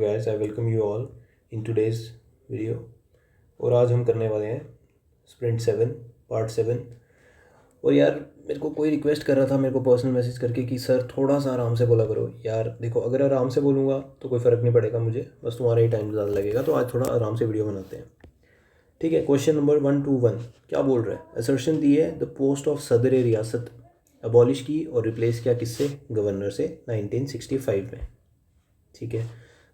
guys, I welcome you all in today's video। और आज हम करने वाले हैं स्प्रिंट 7 पार्ट 7। और यार मेरे को कोई रिक्वेस्ट कर रहा था मेरे को पर्सनल मैसेज करके कि सर थोड़ा सा आराम से बोला करो। यार देखो, अगर आराम से बोलूँगा तो कोई फ़र्क नहीं पड़ेगा मुझे, बस तुम्हारा ही टाइम ज़्यादा लगेगा। तो आज थोड़ा आराम से वीडियो बनाते हैं, ठीक है। क्वेश्चन नंबर 121 क्या बोल रहा है? असर्शन दी है द पोस्ट ऑफ सदर रियासत अबॉलिश की और रिप्लेस किया किससे? गवर्नर से 1965 में, ठीक है।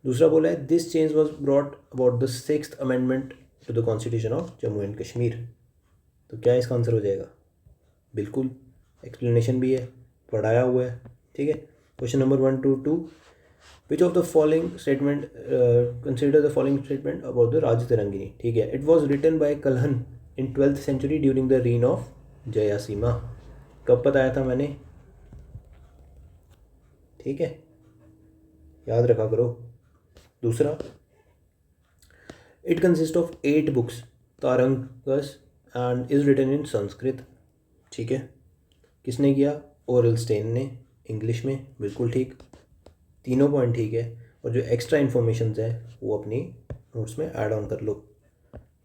दूसरा बोला है this change was brought about the 6th amendment to the constitution of Jammu and Kashmir. तो क्या इसका आंसर हो जाएगा? बिल्कुल, एक्सप्लेनेशन भी है, पढ़ाया हुआ है, ठीक है। Question number 122 which of the following statement consider the following statement about the Rajatarangini, ठीक है। It was written by Kalhan in 12th century during the reign of Jayasimha. कब बताया था मैंने? ठीक है, याद रखा करो। दूसरा, it consist of 8 books tarangas and is written in Sanskrit, ठीक है। किसने किया? ओरल स्टेन ने, इंग्लिश में, बिल्कुल ठीक। तीनों पॉइंट ठीक है। और जो एक्स्ट्रा इन्फॉर्मेशन है वो अपनी नोट्स में ऐड ऑन कर लो,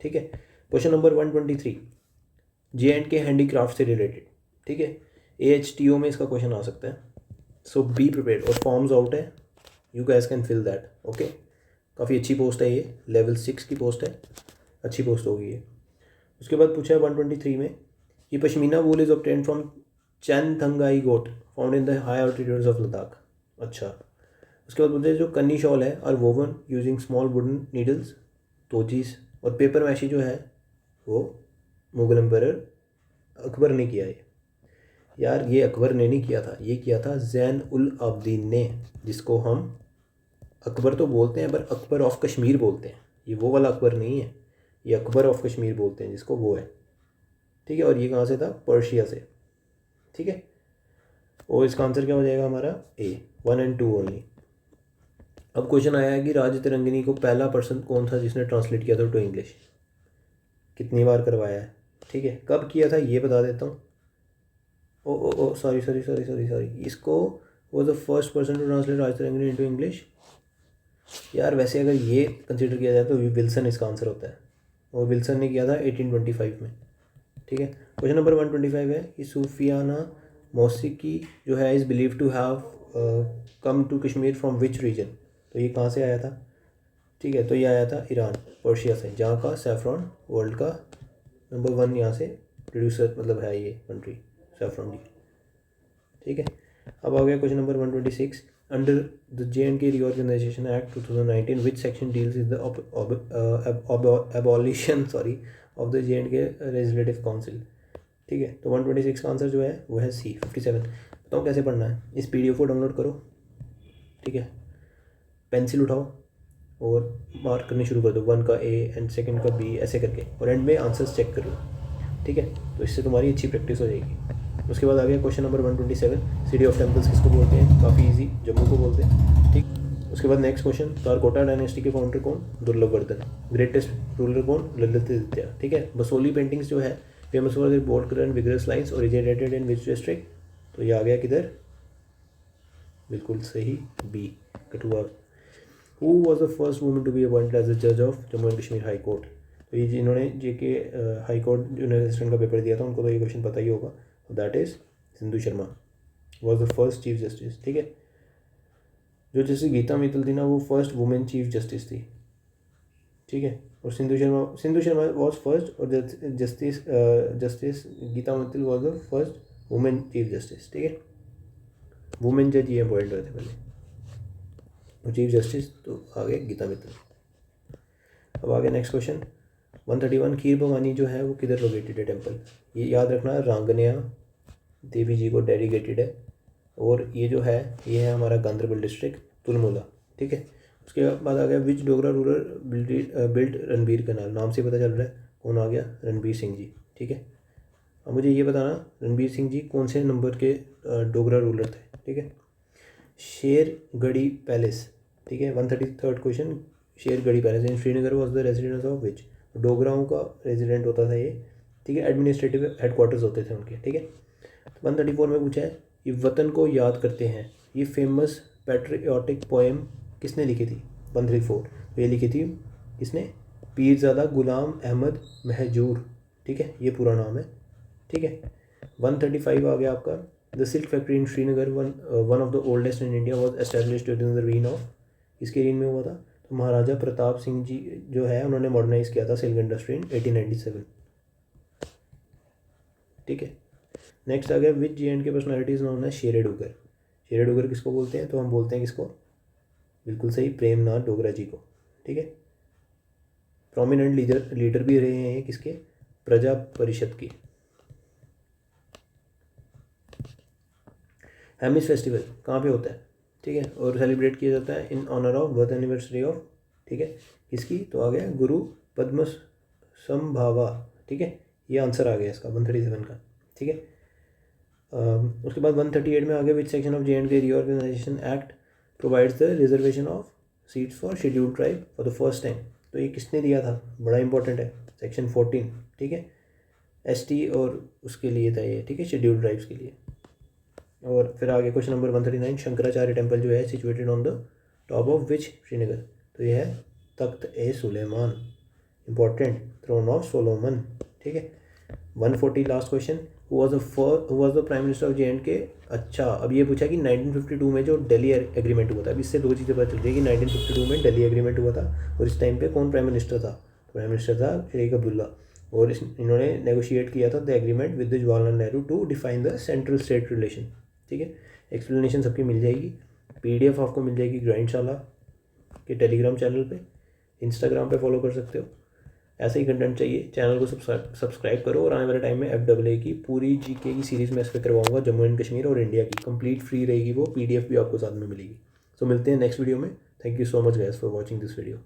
ठीक है। क्वेश्चन नंबर 123 J&K हैंडीक्राफ्ट से रिलेटेड, ठीक है। AHTO में इसका क्वेश्चन आ सकता है, सो बी प्रिपेयर्ड। और फॉर्म्स आउट है, you guys can fill that, okay. काफ़ी अच्छी पोस्ट है ये, लेवल 6 की पोस्ट है, अच्छी पोस्ट होगी ये। उसके बाद पूछा है 123 में ये pashmina wool is obtained from Changthangi goat found in the high altitudes of Ladakh. अच्छा, उसके बाद बोलते हैं जो कन्नी शॉल है are woven using small wooden needles, tojis. और पेपर मैशी जो है वो मुगल एम्परर अकबर ने किया है। यार ये अकबर ने नहीं किया था, ये किया था ज़ैन उल आबदीन ने, जिसको हम अकबर तो बोलते हैं पर अकबर ऑफ कश्मीर बोलते हैं। ये वो वाला अकबर नहीं है, ये अकबर ऑफ कश्मीर बोलते हैं जिसको, वो है, ठीक है। और ये कहाँ से था? पर्शिया से, ठीक है। और इसका आंसर क्या हो जाएगा हमारा? A, 1 and 2 only. अब क्वेश्चन आया है कि राज तिरंगिनी को पहला पर्सन कौन था जिसने ट्रांसलेट किया था टू इंग्लिश? कितनी बार करवाया है, ठीक है। कब किया था ये बता देता हूँ। ओ सॉरी, इसको was the first person to translate Rajatarangini into English. यार वैसे अगर ये कंसिडर किया जाए तो विल्सन इसका आंसर होता है, और विल्सन ने किया था 1825 में, ठीक है। क्वेश्चन नंबर 125 है कि सूफियाना मौसीकी जो है is believe to have come to Kashmir from which region. तो ये कहाँ से आया था? ठीक है, तो ये आया था ईरान, पर्शिया से, जहाँ का सैफरॉन वर्ल्ड का नंबर 1 यहाँ से प्रोड्यूसर मतलब है ये कंट्री, सैफरॉन की, ठीक है। अब आ गया question number 126 under the J&K Reorganization Act 2019 which section deals with the abolition of the J&K Legislative Council, ठीक है। तो 126 का आंसर जो है वो है C, 57। बताओ कैसे पढ़ना है? इस PDF को डाउनलोड करो, ठीक है। पेंसिल उठाओ और मार्क करने शुरू कर दो, 1 का A एंड सेकंड का B ऐसे करके, और एंड में आंसर्स चेक कर लो, ठीक है। तो इससे तुम्हारी अच्छी प्रैक्टिस हो जाएगी। उसके बाद आ गया question number 127 city of temples किसको बोलते हैं? काफ़ी इजी, जम्मू को बोलते हैं, ठीक। उसके बाद नेक्स्ट क्वेश्चन, कारकोटा डायनेस्टी के फाउंडर कौन? दुर्लभवर्धन। ग्रेटेस्ट रूलर कौन? ललितादित्य, ठीक है। बसोली पेंटिंग्स जो है famous for their bold colour and vigorous lines, originated in which district? तो ये आ गया किधर? बिल्कुल सही, B, Kathua. Who was the first woman to be appointed as the जज of Jammu and Kashmir high court? तो ये जिन्होंने JK high court junior assistant का पेपर दिया था उनको तो ये क्वेश्चन पता ही होगा, that is Sindhu Sharma was the first chief justice, ठीक है। जो जैसे गीता मित्तल थी ना, वो फर्स्ट वुमेन चीफ जस्टिस थी, ठीक है। और सिंधु शर्मा वॉज फर्स्ट, और justice Geeta Mittal was the first women chief justice, ठीक है। वुमेन जज ये अपॉइंट हुए थे पहले, और चीफ जस्टिस तो आ गए गीता मित्तल। अब आ गया नेक्स्ट क्वेश्चन 131 खीर भवानी जो है वो किधर लोकेटेड है टेम्पल? ये याद रखना, रांगनिया देवी जी को डेडिकेटेड है, और ये जो है ये है हमारा गांधरबल डिस्ट्रिक्ट, तुलमुला, ठीक है। उसके बाद आ गया which Dogra ruler build Ranbir canal. नाम से पता चल रहा है कौन आ गया? रणबीर सिंह जी, ठीक है। अब मुझे ये बताना रणबीर सिंह जी कौन से नंबर के डोगरा रूलर थे, ठीक है। शेरगढ़ी पैलेस, ठीक है। 133 question, Shergarhi palace in Srinagar was the residence of which? डोगराओं का रेजिडेंट होता था ये, ठीक है। एडमिनिस्ट्रेटिव हेडक्वार्टर्स होते थे उनके, ठीक है। 134 में पूछा है ये वतन को याद करते हैं, ये फेमस पैट्रियोटिक पोएम किसने लिखी थी? 134, तो ये लिखी थी किसने, पीरज़ादा गुलाम अहमद महजूर, ठीक है, ये पूरा नाम है, ठीक है। 135 आ गया आपका, the silk factory in Srinagar one of the oldest in India was establish during the reign of, किसके रीन में हुआ था, तो महाराजा प्रताप सिंह जी जो है उन्होंने मॉडर्नाइज किया था सिल्क इंडस्ट्री इन 1897, ठीक है। नेक्स्ट आ गया, विच J&K पर्सनैलिटीज नोन है शेरे डुगर, शेरे डुगर किसको बोलते हैं, तो हम बोलते हैं किसको, बिल्कुल सही, प्रेमनाथ डोगरा जी को, ठीक है। प्रोमिनेंट लीडर भी रहे हैं ये किसके, प्रजा परिषद की। हेमिस फेस्टिवल कहाँ पे होता है, ठीक है, और सेलिब्रेट किया जाता है in honour of birth anniversary of, ठीक है, किसकी, तो आ गया गुरु पद्म संभावा, ठीक है, ये आंसर आ गया इसका 137 का, ठीक है। उसके बाद 138 में आ गया, which section of J&K reorganisation act provides the reservation of seats for scheduled tribe for the first time, तो ये किसने दिया था, बड़ा इंपॉर्टेंट है, सेक्शन 14, ठीक है, ST और उसके लिए था ये, ठीक है, शेड्यूल्ड ट्राइब्स के लिए। और फिर आगे क्वेश्चन नंबर 139, शंकराचार्य टेम्पल जो है situated on the top of which Srinagar, तो ये है Takht e Suleman, important, throne of Solomon, ठीक है। 140 last question, who was the prime minister of J&K। अच्छा, अब ये पूछा कि 1952 में जो दिल्ली एग्रीमेंट हुआ था, अब इससे दो चीज़ें पता चल रही है कि 1952 में दिल्ली एग्रीमेंट हुआ था और इस टाइम पे कौन प्राइम मिनिस्टर था, प्राइम मिनिस्टर था शेख अब्दुल्ला, और इन्होंने नेगोशिएट किया था the agreement with Jawaharlal Nehru to define the central state relation, ठीक है। एक्सप्लेनेशन सबकी मिल जाएगी, PDF आपको मिल जाएगी ग्राइंडशाला के टेलीग्राम चैनल पे, इंस्टाग्राम पे फॉलो कर सकते हो। ऐसे ही कंटेंट चाहिए, चैनल को सब्सक्राइब करो, और आने वाले टाइम में FAA की पूरी GK की सीरीज़ में इस पर करवाऊंगा, जम्मू एंड कश्मीर और इंडिया की, कंप्लीट फ्री रहेगी वो, PDF भी आपको साथ में मिलेगी। सो मिलते हैं नेक्स्ट वीडियो में। Thank you so much guys for watching this video.